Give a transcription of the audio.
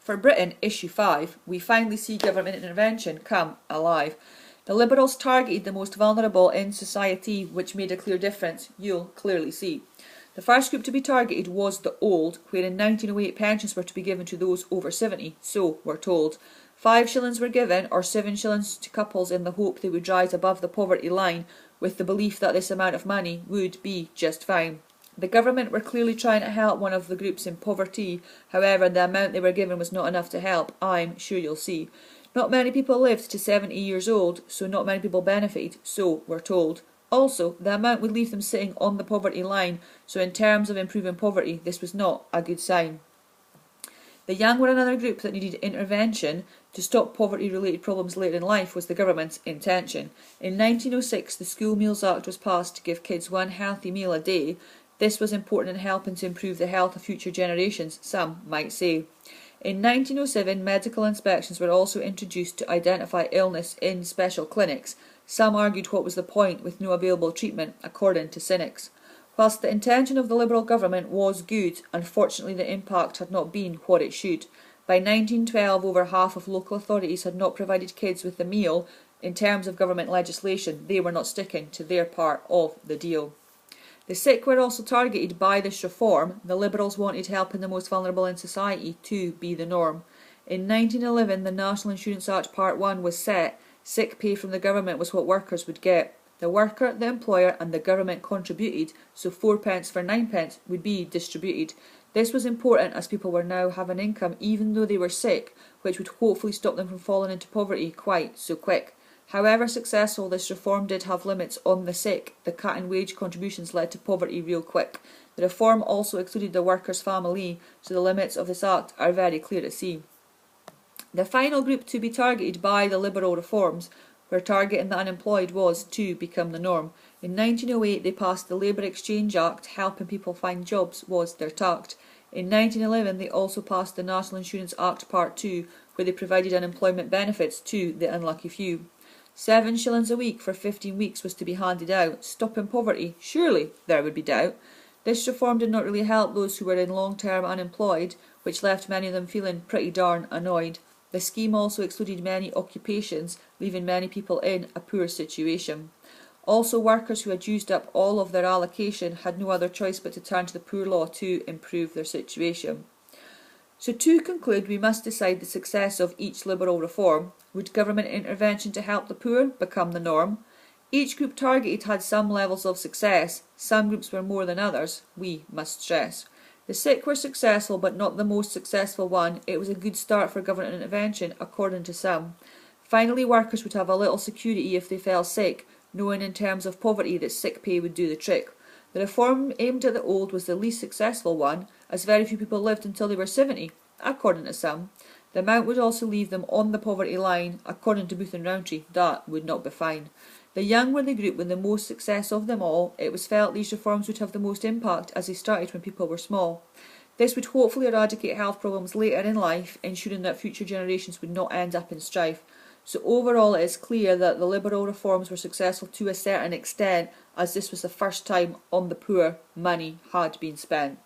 For Britain, issue 5, we finally see government intervention come alive. The Liberals targeted the most vulnerable in society, which made a clear difference, you'll clearly see. The first group to be targeted was the old, where in 1908 pensions were to be given to those over 70, so we're told. 5 shillings were given, or 7 shillings to couples in the hope they would rise above the poverty line, with the belief that this amount of money would be just fine. The government were clearly trying to help one of the groups in poverty, however the amount they were given was not enough to help, I'm sure you'll see. Not many people lived to 70 years old, so not many people benefited, so we're told. Also, the amount would leave them sitting on the poverty line, so in terms of improving poverty, this was not a good sign. The young were another group that needed intervention to stop poverty-related problems later in life was the government's intention. In 1906, the School Meals Act was passed to give kids 1 healthy meal a day. This was important in helping to improve the health of future generations, some might say. In 1907, medical inspections were also introduced to identify illness in special clinics. Some argued what was the point with no available treatment, according to cynics. Whilst the intention of the Liberal government was good, unfortunately the impact had not been what it should. By 1912, over half of local authorities had not provided kids with a meal. In terms of government legislation, they were not sticking to their part of the deal. The sick were also targeted by this reform. The Liberals wanted helping the most vulnerable in society to be the norm. In 1911, the National Insurance Act Part 1 was set. Sick pay from the government was what workers would get. The worker, the employer and the government contributed, so 4 pence for 9 pence would be distributed. This was important as people were now having income even though they were sick, which would hopefully stop them from falling into poverty quite so quick. However successful this reform did have limits on the sick, the cut in wage contributions led to poverty real quick. The reform also excluded the worker's family, so the limits of this act are very clear to see. The final group to be targeted by the Liberal reforms, where targeting the unemployed was to become the norm. In 1908 they passed the Labour Exchange Act, helping people find jobs was their tact. In 1911 they also passed the National Insurance Act Part 2, where they provided unemployment benefits to the unlucky few. 7 shillings a week for 15 weeks was to be handed out, stopping poverty, surely there would be doubt. This reform did not really help those who were in long-term unemployed, which left many of them feeling pretty darn annoyed. The scheme also excluded many occupations, leaving many people in a poor situation. Also, workers who had used up all of their allocation had no other choice but to turn to the poor law to improve their situation. So to conclude, we must decide the success of each Liberal reform. Would government intervention to help the poor become the norm? Each group targeted had some levels of success. Some groups were more than others, we must stress. The sick were successful, but not the most successful one. It was a good start for government intervention, according to some. Finally, workers would have a little security if they fell sick, knowing in terms of poverty that sick pay would do the trick. The reform aimed at the old was the least successful one, as very few people lived until they were 70, according to some. The amount would also leave them on the poverty line, according to Booth and Rowntree. That would not be fine. The young were the group with the most success of them all. It was felt these reforms would have the most impact as they started when people were small. This would hopefully eradicate health problems later in life, ensuring that future generations would not end up in strife. So overall it is clear that the Liberal reforms were successful to a certain extent, as this was the first time on the poor money had been spent.